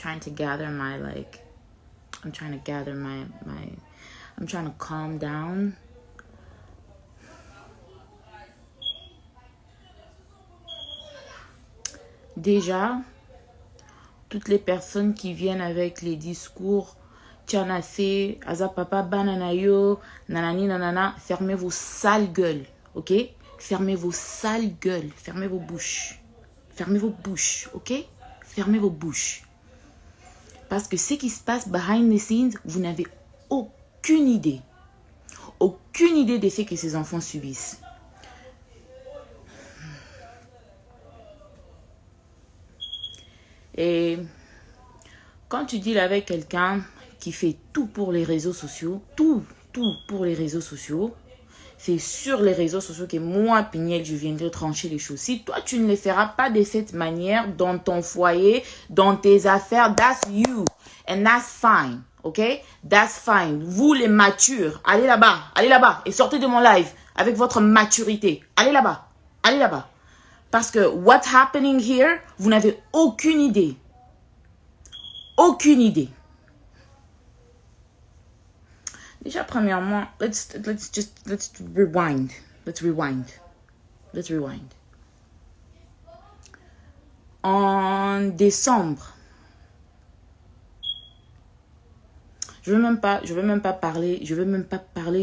trying to gather my I'm trying to calm down. Déjà, toutes les personnes qui viennent avec les discours Tchanase, Aza papa bananayo, nanani nanana, fermez vos sales gueules, ok? Fermez vos sales gueules, fermez vos bouches. Fermez vos bouches, ok? Fermez vos bouches. Parce que ce qui se passe behind the scenes, vous n'avez aucune idée. Aucune idée des faits que ces enfants subissent. Et quand tu deals avec quelqu'un qui fait tout pour les réseaux sociaux, tout pour les réseaux sociaux, c'est sur les réseaux sociaux que moi, Pignel, je viendrai trancher les choses. Si toi, tu ne les feras pas de cette manière dans ton foyer, dans tes affaires, that's you. And that's fine, ok? That's fine. Vous, les matures, allez là-bas et sortez de mon live avec votre maturité. Allez là-bas. Parce que what's happening here, vous n'avez aucune idée. Aucune idée. Déjà, premièrement, let's rewind. Let's rewind. En décembre, je veux même pas parler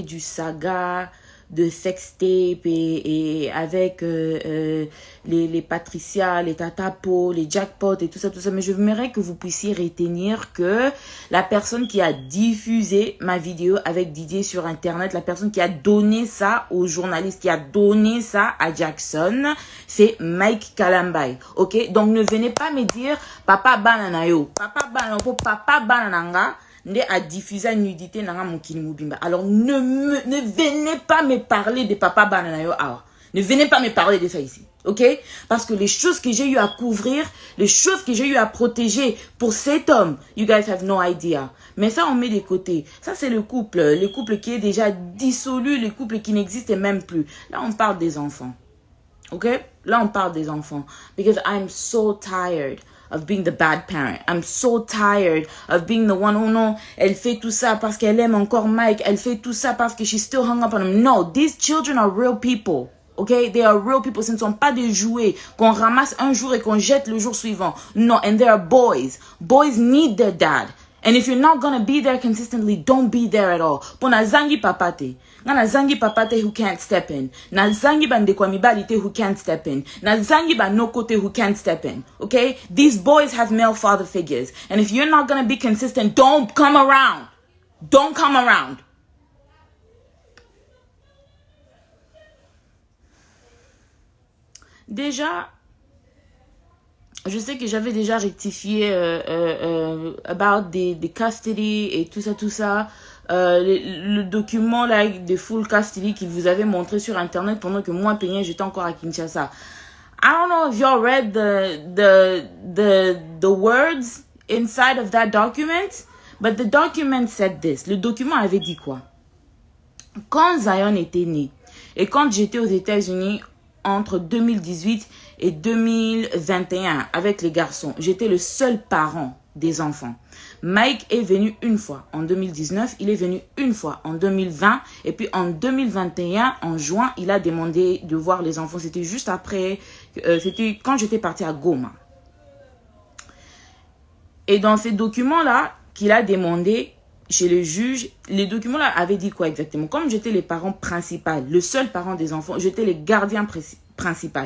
du saga de sextape et avec les Patricia, les Tatapo, les Jackpot et tout ça, mais je voudrais que vous puissiez retenir que la personne qui a diffusé ma vidéo avec Didier sur internet, la personne qui a donné ça aux journalistes, qui a donné ça à Jackson, c'est Mike Kalambay, ok? Donc ne venez pas me dire papa bananayo, papa banananga a diffusé une nudité nanga mokili mobimba. Alors ne venez pas me parler de papa bananayo awa. Ne venez pas me parler de ça ici. Ok? Parce que les choses que j'ai eu à couvrir, les choses que j'ai eu à protéger pour cet homme, you guys have no idea. Mais ça, on met de côté. Ça, c'est le couple qui est déjà dissolu, le couple qui n'existe même plus. Là, on parle des enfants. Ok? Là, on parle des enfants. Because I'm so tired of being the bad parent. I'm so tired of being the one, oh non, elle fait tout ça parce qu'elle aime encore Mike. Elle fait tout ça parce que she's still hung up on him. No, these children are real people. Okay? They are real people. Ce ne sont pas des jouets qu'on ramasse un jour et qu'on jette le jour suivant. No, and they are boys. Boys need their dad. And if you're not gonna be there consistently, don't be there at all. Pona zangi papate. Na zangi papate who can't step in. Na zangi bandekwa mibalite who can't step in. Na zangi banokote who can't step in. Okay? These boys have male father figures. And if you're not gonna be consistent, don't come around. Don't come around. Déjà, je sais que j'avais déjà rectifié about the custody et tout ça. Le document là de full custody qu'il vous avait montré sur internet pendant que moi Peigné j'étais encore à Kinshasa. I don't know if y'all read the words inside of that document, but the document said this. Le document avait dit quoi? Quand Zion était né et quand j'étais aux États-Unis entre 2018 et 2021 avec les garçons, j'étais le seul parent des enfants. Mike est venu une fois en 2019, il est venu une fois en 2020 et puis en 2021 en juin il a demandé de voir les enfants. C'était juste après, c'était quand j'étais partie à Goma. Et dans ces documents là qu'il a demandé chez le juge, les documents là avaient dit quoi exactement? Comme j'étais les parents principaux, le seul parent des enfants, j'étais les gardiens principaux.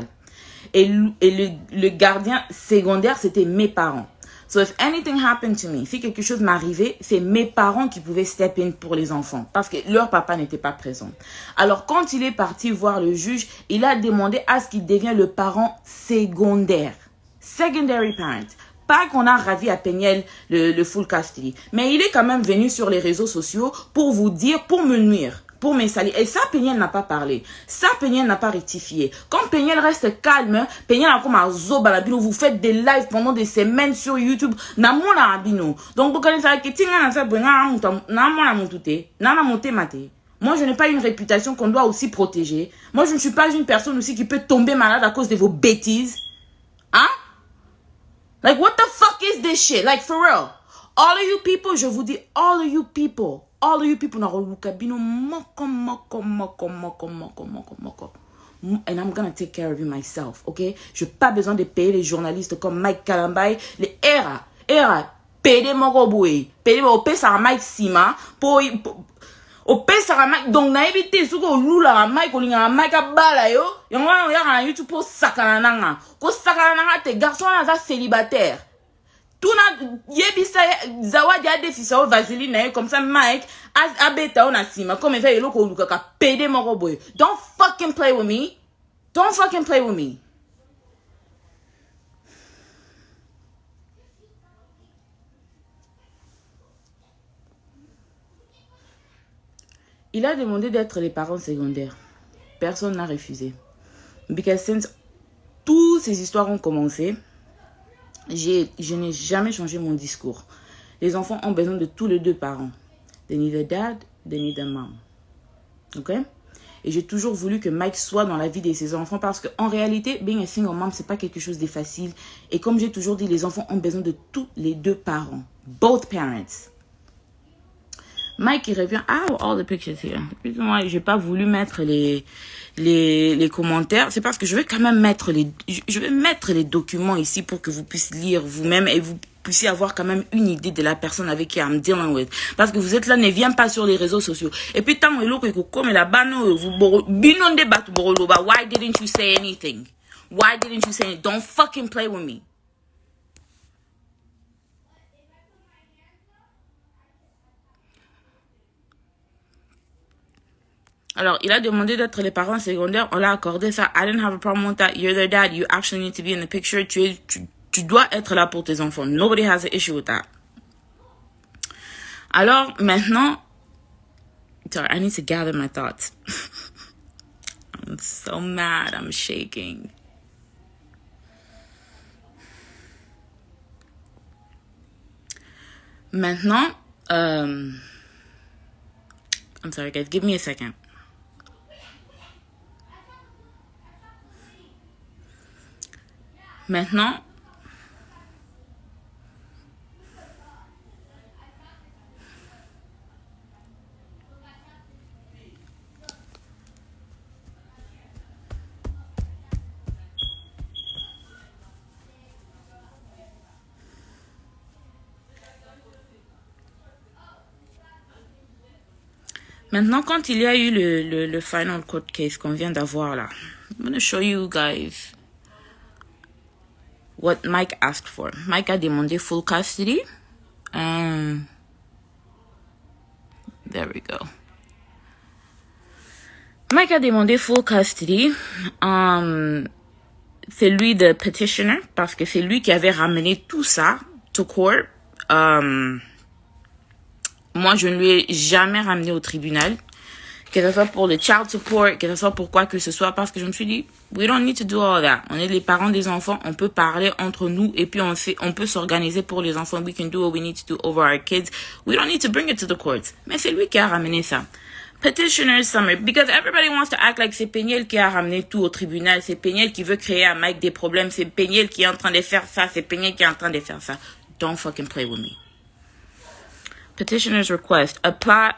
Et le gardien secondaire, c'était mes parents. So if anything happened to me, si quelque chose m'arrivait, c'est mes parents qui pouvaient step in pour les enfants. Parce que leur papa n'était pas présent. Alors quand il est parti voir le juge, il a demandé à ce qu'il devienne le parent secondaire. Secondary parent. Pas qu'on a ravi à Peignel le full custody. Mais il est quand même venu sur les réseaux sociaux pour vous dire, pour me nuire, pour me salir. Et ça, Peignel n'a pas parlé. Ça, Peignel n'a pas rectifié. Quand Peignel reste calme, Peignel a comme un zobalabino. Vous faites des lives pendant des semaines sur YouTube. Namona abino. Donc, vous connaissez que tinga na sa brenga na montute. Na monte mate. Moi, je n'ai pas une réputation qu'on doit aussi protéger. Moi, je ne suis pas une personne aussi qui peut tomber malade à cause de vos bêtises. Hein? Like, what the fuck is this shit? Like, for real. All of you people, je vous dis, all of you people, and I'm gonna take care of you myself, ok? Je n'ai pas besoin de payer les journalistes comme Mike Kalambay, les era, payer mon roboué, payer mon pesa Mike Sima, pour au pesa Mike, donc na évité ce que lula Mike, olinga Mike abala yo, yango ya YouTube pour sakana ko sakana te garçon na célibataire. Tuna yebisa zawadi adefisa o vaseline comme ça Mike abeta on asima comme ça yelo ko luka ka pede mon boy. Don't fucking play with me. Don't fucking play with me. Il a demandé d'être les parents secondaires. Personne n'a refusé. Because since toutes ces histoires ont commencé, je n'ai jamais changé mon discours. Les enfants ont besoin de tous les deux parents. They need a dad, they need a mom. Ok? Et j'ai toujours voulu que Mike soit dans la vie de ses enfants parce qu'en réalité, being a single mom, c'est pas quelque chose de facile. Et comme j'ai toujours dit, les enfants ont besoin de tous les deux parents. Both parents. Mike, il revient. Ah, all the pictures here. Moi, j'ai pas voulu mettre les commentaires. C'est parce que je vais quand même mettre je vais mettre les documents ici pour que vous puissiez lire vous-même et vous puissiez avoir quand même une idée de la personne avec qui I'm dealing with. Parce que vous êtes là, ne viens pas sur les réseaux sociaux. Et puis, tant que comme là-bas, why didn't you say anything? Why didn't you say anything? Don't fucking play with me. Alors, il a demandé d'être les parents secondaires. On l'a accordé ça. I didn't have a problem with that. You're their dad. You actually need to be in the picture. Tu dois être là pour tes enfants. Nobody has an issue with that. Alors, maintenant... Sorry, I need to gather my thoughts. I'm so mad. I'm shaking. Maintenant... I'm sorry, guys. Give me a second. Maintenant, quand il y a eu le final court case qu'on vient d'avoir là, I'm going to show you guys what Mike asked for. Mike a demandé full custody. There we go. Mike a demandé full custody. C'est lui le petitioner parce que c'est lui qui avait ramené tout ça to court. Moi, je ne lui ai jamais ramené au tribunal. Que ce soit pour le child support, que ce soit pour quoi que ce soit, parce que je me suis dit, we don't need to do all that. On est les parents des enfants, on peut parler entre nous et puis on peut s'organiser pour les enfants. We can do what we need to do over our kids. We don't need to bring it to the courts. Mais c'est lui qui a ramené ça. Petitioner's summary, because everybody wants to act like c'est Peniel qui a ramené tout au tribunal, c'est Peniel qui veut créer à Mike des problèmes, c'est Peniel qui est en train de faire ça, c'est Peniel qui est en train de faire ça. Don't fucking play with me. Petitioner's request, appoint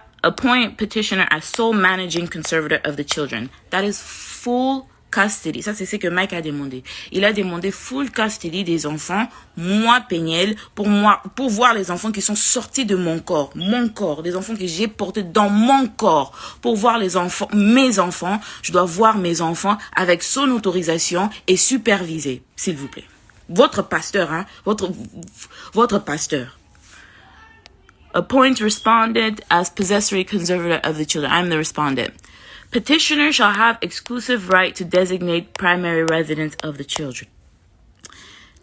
petitioner as sole managing conservator of the children. That is full custody. Ça, c'est ce que Mike a demandé. Il a demandé full custody des enfants, moi, Peniel, pour voir les enfants qui sont sortis de mon corps, des enfants que j'ai portés dans mon corps. Pour voir mes enfants, je dois voir mes enfants avec son autorisation et superviser, s'il vous plaît. Votre pasteur, hein, votre pasteur. Appoint respondent as possessory conservator of the children. I'm the respondent. Petitioner shall have exclusive right to designate primary residence of the children.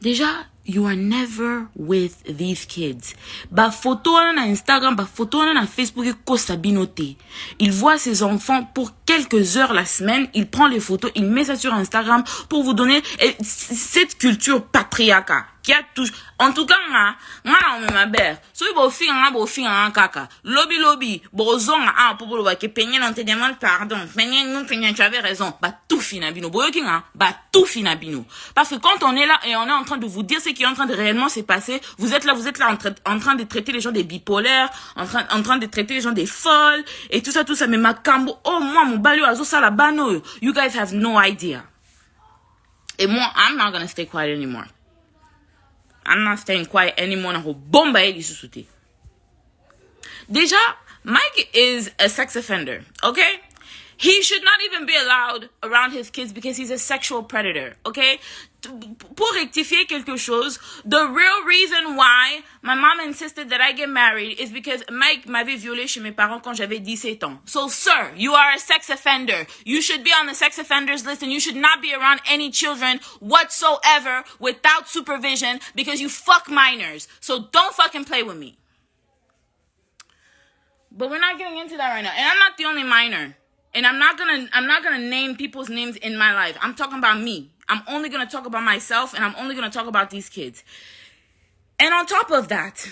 Déjà, you are never with these kids. Ba photo na Instagram, ba photo na Facebook ko sabinote. Il voit ses enfants pour quelques heures la semaine, il prend les photos, il met ça sur Instagram pour vous donner cette culture patriarcat. qui a touché. En tout cas, moi, ma mère, si vous faites un caca, lobby, bozon, pour le que peigner, on te demande pardon, peigner, tu avais raison, bah, tout finabino, bah, tout finabino. Parce que quand on est là et on est en train de vous dire ce qui est en train de réellement se passer, vous êtes là en train de traiter les gens des bipolaires, en train de traiter les gens des folles, et tout ça, mais ma cambo, oh, moi, mon balio, azo, ça, la bano, you guys have no idea. Et moi, I'm not gonna stay quiet anymore. I'm not staying quiet anymore. Déjà, Mike is a sex offender, okay? He should not even be allowed around his kids because he's a sexual predator, okay? Pour rectifier quelque chose, the real reason why my mom insisted that I get married is because Mike m'avait violé chez mes parents quand j'avais 17 ans. So, sir, you are a sex offender. You should be on the sex offenders list and you should not be around any children whatsoever without supervision because you fuck minors. So don't fucking play with me. But we're not getting into that right now. And I'm not the only minor. And I'm not gonna name people's names in my life. I'm talking about me. I'm only gonna talk about myself and I'm only gonna talk about these kids. And on top of that,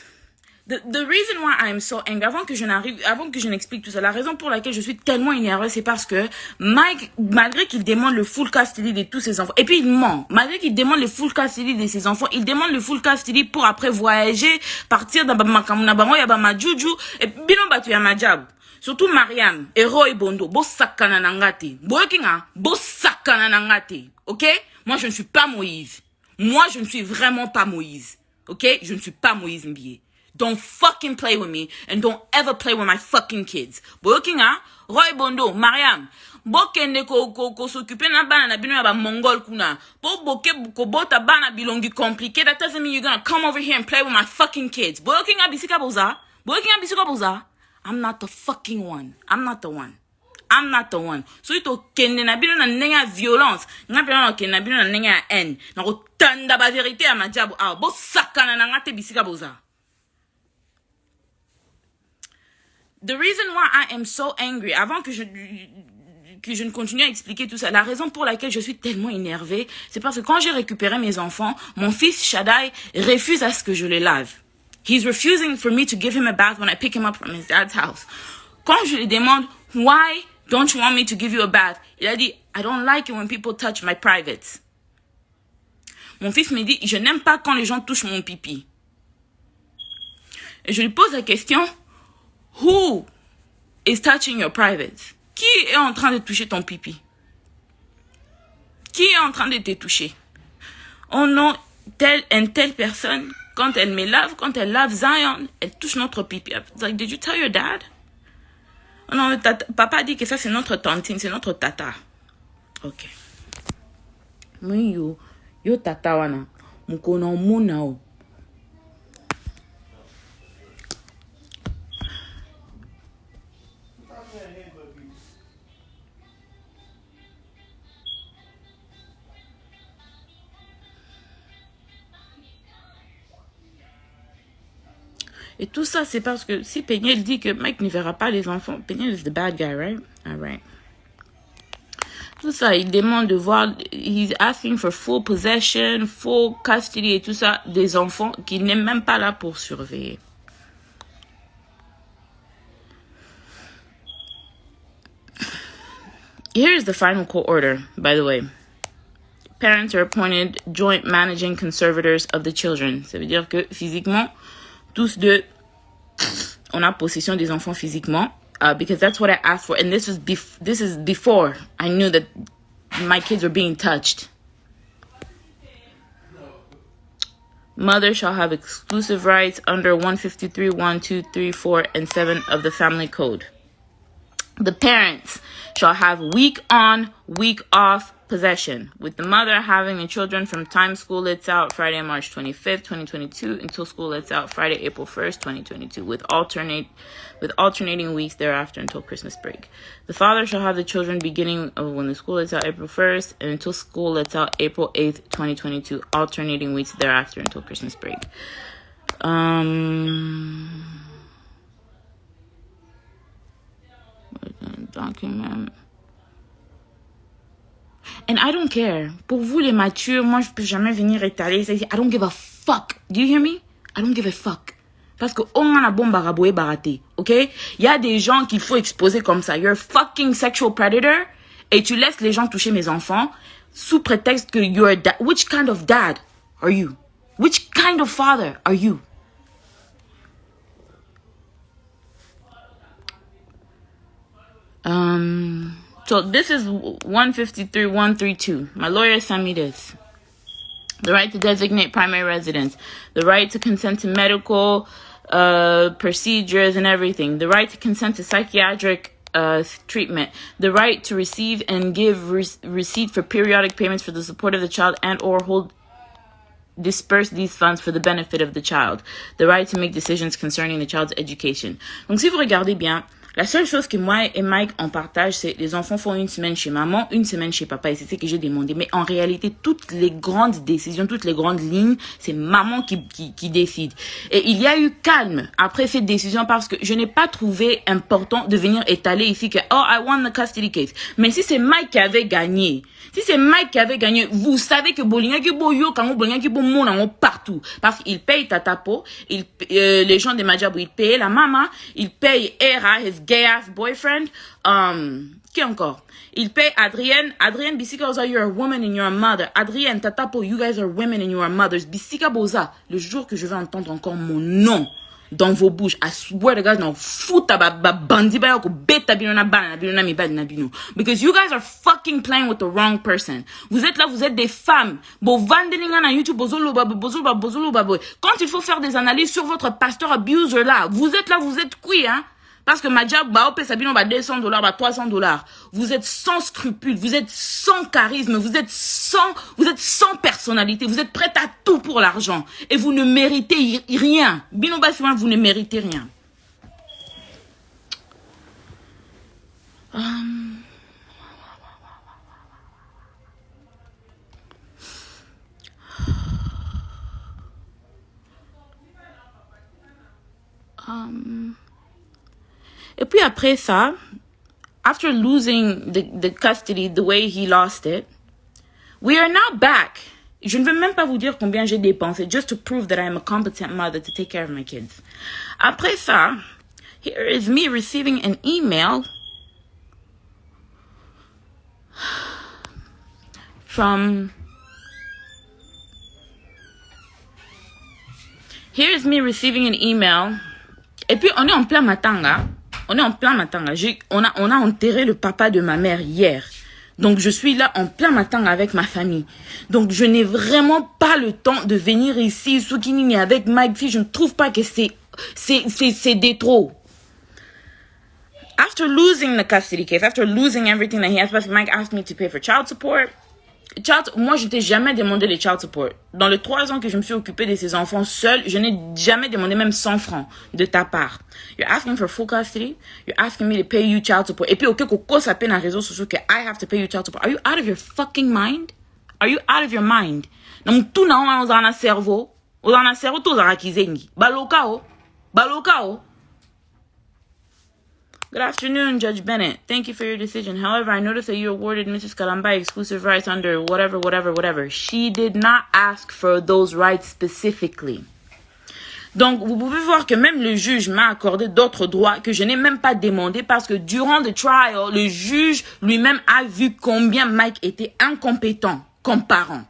the reason why I'm so angry, avant que je n'explique tout ça, la raison pour laquelle je suis tellement énervée, c'est parce que Mike, malgré qu'il demande le full custody de tous ses enfants, et puis il ment, malgré qu'il demande le full custody de ses enfants, il demande le full custody pour après voyager, partir dans ma bango, ya ma juju, et bino batu ya ma jab. Surtout Mariam, Hero et Bondo, bo sakana nangate. Boekinga, bo sakana nangate. Ok? Moi, je ne suis pas Moïse. Moi, je ne suis vraiment pas Moïse. Ok? Je ne suis pas Moïse Mbié. Don't fucking play with me and don't ever play with my fucking kids. Boekinga, Roy Bondo, Mariam, bokende ko s'occuper na bana na bino ya ba mongol kuna. Po boke ko bota bana bilongi compliqué. That doesn't mean you're gonna come over here and play with my fucking kids. Boekinga bisika boza. Boekinga bisika boza. I'm not the fucking one. I'm not the one. I'm not the one. So ito kende na bino na nenga violence. Nga pena na kende na bino na nenga haine. Na ko tanda ba vérité à ma jabu. Ah, bo sakana na ngate bisika boza. The reason why I am so angry, avant que je ne continue à expliquer tout ça, la raison pour laquelle je suis tellement énervée, c'est parce que quand j'ai récupéré mes enfants, mon fils Shaddai refuse à ce que je les lave. He's refusing for me to give him a bath when I pick him up from his dad's house. Quand je lui demande, why don't you want me to give you a bath? Il a dit, I don't like it when people touch my privates. Mon fils me dit, je n'aime pas quand les gens touchent mon pipi. Et je lui pose la question, who is touching your privates? Qui est en train de toucher ton pipi? Qui est en train de te toucher? Oh non, telle personne, quand elle me lave, quand elle lave Zion, elle touche notre pipi. It's like, did you tell your dad? Oh non, papa dit que ça c'est notre tantine, c'est notre tata. Ok. Oui, yo tata wana, mukona muna o. Et tout ça, c'est parce que si Peniel dit que Mike ne verra pas les enfants, Peniel is the bad guy, right? All right. Tout ça, il demande de voir, he's asking for full possession, full custody et tout ça des enfants qu'il n'est même pas là pour surveiller. Here is the final court order, by the way. Parents are appointed joint managing conservators of the children. Ça veut dire que physiquement, tous deux, on a possession des enfants physiquement, because that's what I asked for. And this is before I knew that my kids were being touched. Mother shall have exclusive rights under 153, 1, 2, 3, 4, and 7 of the Family Code. The parents shall have week on, week off possession, with the mother having the children from time school lets out Friday, March 25th, 2022, until school lets out Friday, April 1st, 2022, with alternating weeks thereafter until Christmas break. The father shall have the children beginning of when the school lets out April 1st and until school lets out April 8th, 2022, alternating weeks thereafter until Christmas break. Document. And I don't care. Pour vous les matures, moi je peux jamais venir étaler. I don't give a fuck fuck. Do you hear me? I don't give a fuck. Parce que on a bon baraboué baraté, ok? Il y a des gens qu'il faut exposer comme ça. You're a fucking sexual predator et tu laisses les gens toucher mes enfants sous prétexte que you're a dad. Which kind of dad are you? Which kind of father are you? So this is 153.132. My lawyer sent me this. The right to designate primary residence. The right to consent to medical procedures and everything. The right to consent to psychiatric treatment. The right to receive and give receipt for periodic payments for the support of the child and or disperse these funds for the benefit of the child. The right to make decisions concerning the child's education. Donc si vous regardez bien, la seule chose que moi et Mike on partage, c'est les enfants font une semaine chez maman, une semaine chez papa, et c'est ce que j'ai demandé. Mais en réalité, toutes les grandes décisions, toutes les grandes lignes, c'est maman qui décide. Et il y a eu calme après cette décision parce que je n'ai pas trouvé important de venir étaler ici que oh I won the custody case. Mais si c'est Mike qui avait gagné, vous savez que Bolinga qui boyo quand Bolinga qui bon mon partout parce qu'il paye Tatapo, les gens de Majabou ils payent la maman, ils payent Era his gay ass boyfriend, qui encore? Il paye Adrienne Bisika Boza, you're a woman and you're a mother. Adrienne Tatapo, you guys are women and you are mothers. Bisika Boza, le jour que je vais entendre encore mon nom dans vos bouches, I swear to God, non, fouta bandi ba yoko beta binona bana binona mi bali na bino. Because you guys are fucking playing with the wrong person. Vous êtes là, vous êtes des femmes. Bo vandelinga na YouTube, bozolo babo. Quand il faut faire des analyses sur votre pasteur abuser là, vous êtes là, vous êtes qui, hein? Parce que Madja, Baopé Sabino, $200, $300. Vous êtes sans scrupules, vous êtes sans charisme, vous êtes sans personnalité, vous êtes prête à tout pour l'argent. Et vous ne méritez rien. Bino Bassouin, vous ne méritez rien. Et puis après ça, after losing the custody the way he lost it, we are now back. Je ne veux même pas vous dire combien j'ai dépensé just to prove that I am a competent mother to take care of my kids. Après ça, here is me receiving an email from... Here is me receiving an email. Et puis on est en plein matanga. On a enterré le papa de ma mère hier. Donc, je suis là en plein matin avec ma famille. Donc, je n'ai vraiment pas le temps de venir ici, Soukinini, avec Mike. Je ne trouve pas que c'est des trop. After losing the custody case, after losing everything that he has, Mike asked me to pay for child support. Moi, je t'ai jamais demandé les child support. Dans les 3 ans que je me suis occupée de ces enfants seule, je n'ai jamais demandé même 100 francs de ta part. You're asking for full custody. You're asking me to pay you child support. Et puis, ok, koko ça peine en réseaux sociaux que I have to pay you child support. Are you out of your fucking mind? Are you out of your mind? Donc, tout n'a pas dans cerveau. Dans un cerveau, tout a kizengi. Balokao. Good afternoon, Judge Bennett. Thank you for your decision. However, I noticed that you awarded Mrs. Kalamba exclusive rights under whatever. She did not ask for those rights specifically. Donc, vous pouvez voir que même le juge m'a accordé d'autres droits que je n'ai même pas demandé parce que durant le trial, le juge lui-même a vu combien Mike était incompétent comme parent.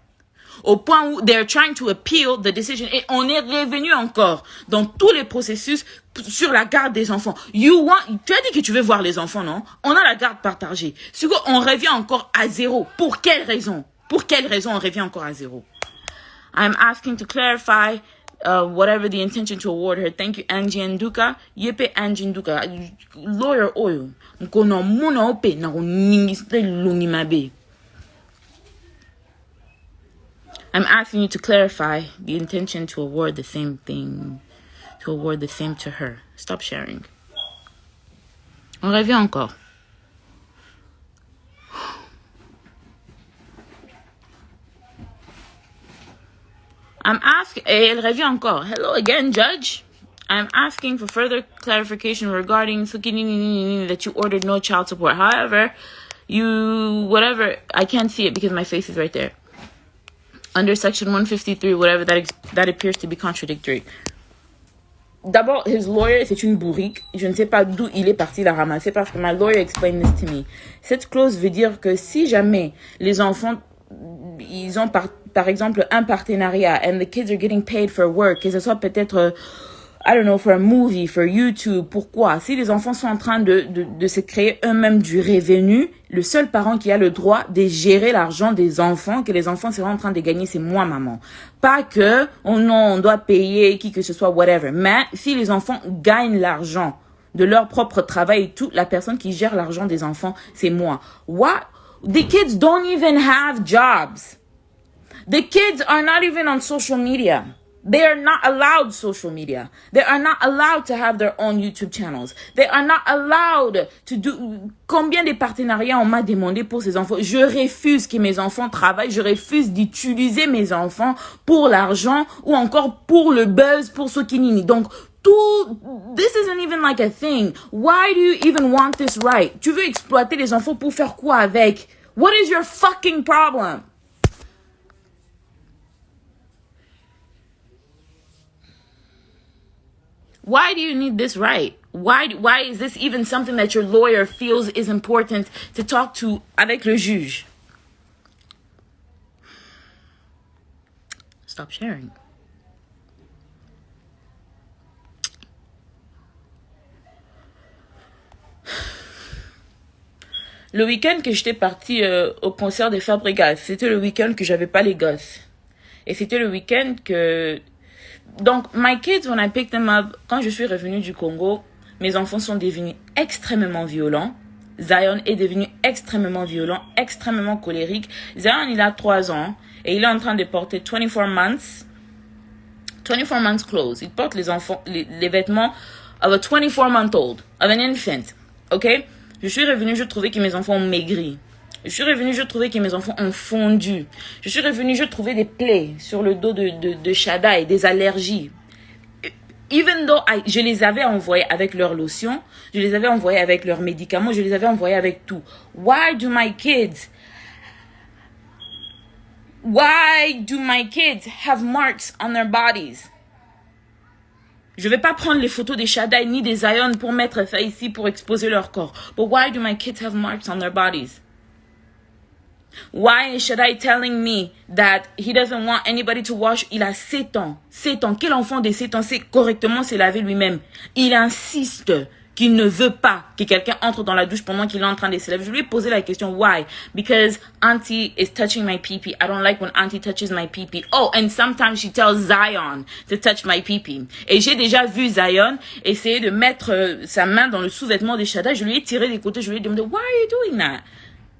Au point où they're trying to appeal the decision. Et on est revenu encore dans tous les processus sur la garde des enfants. Tu as dit que tu veux voir les enfants, non? On a la garde partagée. On revient encore à zéro. Pour quelle raison? On revient encore à zéro? I'm asking to clarify whatever the intention to award her. Thank you, Angie Nduka. Yepe Angie Nduka. Lawyer oil. Nkono muna ope na uningiste lungimabe. I'm asking you to clarify the intention to award the same thing, to award the same to her. Stop sharing. On revient encore. I'm asking, elle revient encore. Hello again, Judge. I'm asking for further clarification regarding that you ordered no child support. However, I can't see it because my face is right there. under section 153, whatever that appears to be contradictory. D'abord, his lawyer, c'est une bourrique. Je ne sais pas d'où il est parti la ramasser parce que my lawyer explained this to me. Cette clause veut dire que si jamais les enfants, ils ont par exemple un partenariat and the kids are getting paid for work, que ce soit peut-être, I don't know, for a movie, for YouTube, pourquoi? Si les enfants sont en train de se créer eux-mêmes du revenu, le seul parent qui a le droit de gérer l'argent des enfants, que les enfants seront en train de gagner, c'est moi, maman. Pas que, oh non, on doit payer qui que ce soit, whatever. Mais si les enfants gagnent l'argent de leur propre travail et tout, la personne qui gère l'argent des enfants, c'est moi. What? The kids don't even have jobs. The kids are not even on social media. They are not allowed social media. They are not allowed to have their own YouTube channels. They are not allowed to do... Combien de partenariats on m'a demandé pour ces enfants? Je refuse que mes enfants travaillent. Je refuse d'utiliser mes enfants pour l'argent ou encore pour le buzz, pour ce qui nini. Donc, this isn't even like a thing. Why do you even want this right? Tu veux exploiter les enfants pour faire quoi avec? What is your fucking problem? Why do you need this right? Why is this even something that your lawyer feels is important to talk to avec le juge? Stop sharing. Le week-end que j'étais partie au concert des Fabregas, c'était le week-end que j'avais pas les gosses. Et c'était le week-end que... Donc, my kids, when I picked them up, quand je suis revenue du Congo, mes enfants sont devenus extrêmement violents. Zion est devenu extrêmement violent, extrêmement colérique. Zion, il a 3 ans et il est en train de porter 24 months clothes. Il porte les vêtements of a 24-month-old, of an infant. OK? Je suis revenue, je trouvais que mes enfants ont maigri. Je suis revenue, je trouvais que mes enfants ont fondu. Je suis revenue, je trouvais des plaies sur le dos de Shada et des allergies. Even though je les avais envoyés avec leur lotion, je les avais envoyés avec leurs médicaments, je les avais envoyés avec tout. Why do my kids have marks on their bodies? Je vais pas prendre les photos des Shaddai ni des Zion pour mettre ça ici pour exposer leur corps. But why do my kids have marks on their bodies? Why is Shaddai telling me that he doesn't want anybody to wash? Il a 7 ans. 7 ans. Quel enfant de 7 ans sait correctement se laver lui-même? Il insiste qu'il ne veut pas que quelqu'un entre dans la douche pendant qu'il est en train de se laver. Je lui ai posé la question, why? Because auntie is touching my pee-pee. I don't like when auntie touches my pee-pee. Oh, and sometimes she tells Zion to touch my pee-pee. Et j'ai déjà vu Zion essayer de mettre sa main dans le sous-vêtement de Shaddai. Je lui ai tiré des côtés. Je lui ai demandé, why are you doing that?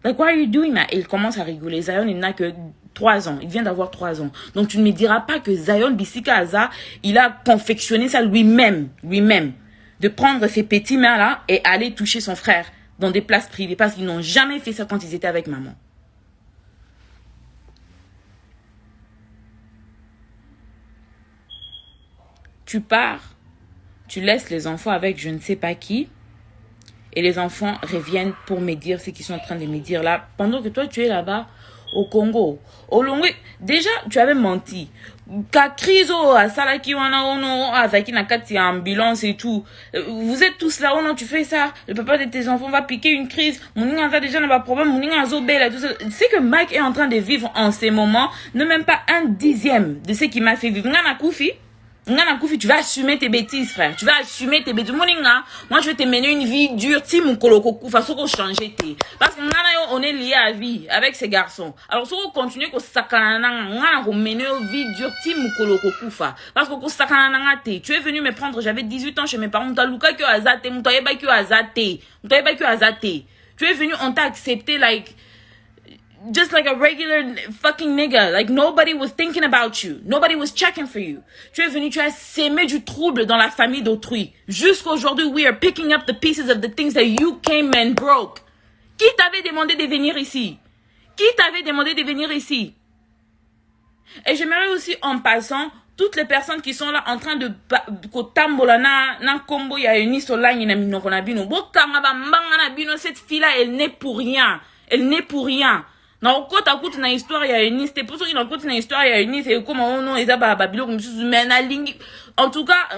Like, why are you doing that? Et il commence à rigoler. Zion, il n'a que 3 ans. Il vient d'avoir 3 ans. Donc, tu ne me diras pas que Zion Bissika Aza, il a confectionné ça lui-même. De prendre ses petits mains-là et aller toucher son frère dans des places privées. Parce qu'ils n'ont jamais fait ça quand ils étaient avec maman. Tu pars. Tu laisses les enfants avec je ne sais pas qui. Et les enfants reviennent pour me dire ce qu'ils sont en train de me dire là. Pendant que toi, tu es là-bas au Congo. Au Longwe, déjà, tu avais menti. Ka crise à Salaki wana ono avec une ambulance et tout. Vous êtes tous là, oh non, tu fais ça. Le papa de tes enfants va piquer une crise. Mon a déjà n'a pas de problème. Mon a zobé tout ça. C'est que Mike est en train de vivre en ces moments, ne même pas 1/10 de ce qu'il m'a fait vivre. Ngana Koufi. Tu vas assumer tes bêtises, frère. Tu vas assumer tes bêtises. Moi, je vais te mener une vie dure. Si mon koloko koufa, faut qu'on change tes. Parce que on est lié à vie avec ces garçons. Alors, si on continue qu'on s'accana, on mener une vie dure. Si mon koloko koufa. Parce qu'on s'accana, tu es venu me prendre, j'avais 18 ans chez mes parents. M'ta luka kyo azate, m'ta yeba kyo azate. Tu es venu, on t'a accepté, like, just like a regular fucking nigga. Like, nobody was thinking about you. Nobody was checking for you. Tu es venu, tu as sémé du trouble dans la famille d'autrui. Jusqu'aujourd'hui, we are picking up the pieces of the things that you came and broke. Qui t'avait demandé de venir ici? Et j'aimerais aussi, en passant, toutes les personnes qui sont là en train de kotambola na combo ya uni sola na minoko na bino. Bokanga ba mbanga na bino, cette fille là, elle n'est pour rien. Na okota kutu na histoire ya Eunice, te poso ina kutu na histoire ya Eunice, et comme on non eza ba babilo comme sous mais na lingi. En tout cas,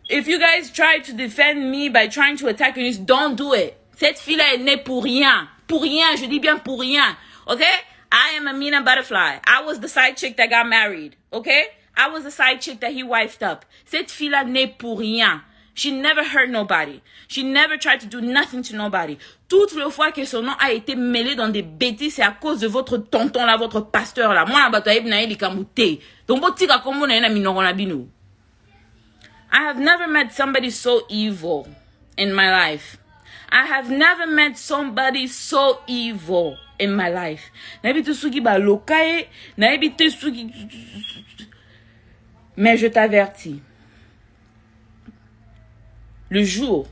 if you guys try to defend me by trying to attack Eunice, don't do it. Cette fille-là est née pour rien. Pour rien, je dis bien pour rien. Okay? I am Amina Butterfly. I was the side chick that got married. Okay? I was the side chick that he wifed up. Cette fille-là n'est pour rien. She never hurt nobody. She never tried to do nothing to nobody. Toutes les fois que son nom a été mêlé dans des bêtises, c'est à cause de votre tonton là, votre pasteur là. Moi, la bataille na eli kamute. Donc, botika kombo na minoro na binu. I have never met somebody so evil in my life. I have never met somebody so evil in my life. Nabi tusuki ba lokaye, nabi tusuki. Mais je t'avertis. Le jour,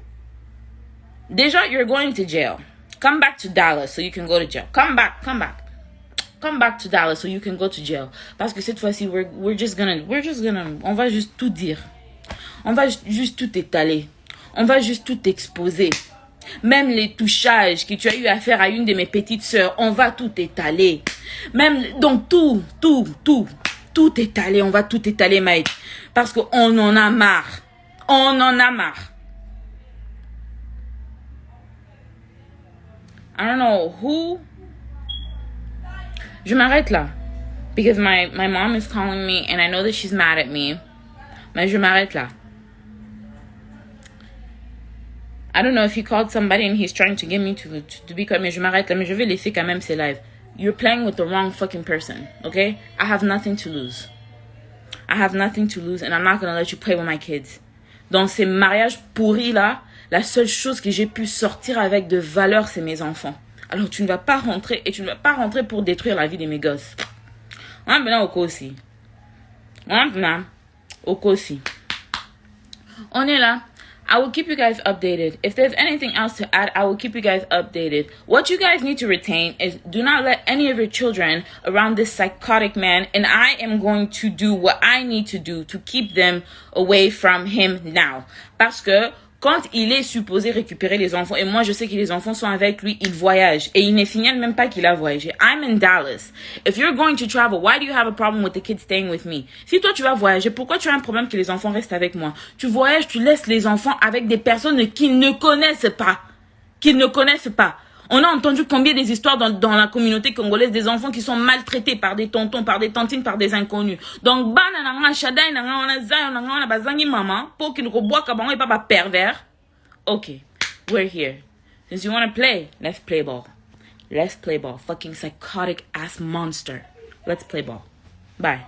déjà, you're going to jail. Come back to Dallas so you can go to jail. Come back. Come back to Dallas so you can go to jail. Parce que cette fois-ci, on va juste tout dire. On va juste tout étaler. On va juste tout exposer. Même les touchages que tu as eu à faire à une de mes petites sœurs, on va tout étaler. Même, donc tout étaler. On va tout étaler, Maït. Parce qu'on en a marre. On en a marre. I don't know who. Je m'arrête là. Because my mom is calling me and I know that she's mad at me. Mais je m'arrête là. I don't know if he called somebody and he's trying to get me to be quiet. Mais je m'arrête là. Mais je vais laisser quand même ses lives. You're playing with the wrong fucking person. Okay? I have nothing to lose. I have nothing to lose and I'm not gonna let you play with my kids. Dans ces mariages pourris là, la seule chose que j'ai pu sortir avec de valeur, c'est mes enfants. Alors tu ne vas pas rentrer et tu ne vas pas rentrer pour détruire la vie de mes gosses. On est là au aussi. On est là. I will keep you guys updated. If there's anything else to add, I will keep you guys updated. What you guys need to retain is do not let any of your children around this psychotic man, and I am going to do what I need to do to keep them away from him now. Parce que quand il est supposé récupérer les enfants, et moi je sais que les enfants sont avec lui, il voyage. Et il ne signale même pas qu'il a voyagé. I'm in Dallas. If you're going to travel, why do you have a problem with the kids staying with me? Si toi tu vas voyager, pourquoi tu as un problème que les enfants restent avec moi? Tu voyages, tu laisses les enfants avec des personnes qu'ils ne connaissent pas. Qu'ils ne connaissent pas. On a entendu combien des histoires dans la communauté congolaise des enfants qui sont maltraités par des tontons, par des tantines, par des inconnus. Donc, maman, pour qu'ils ne boivent pas et pas pervers. Okay, we're here. Since you want to play, let's play ball. Let's play ball. Fucking psychotic ass monster. Let's play ball. Bye.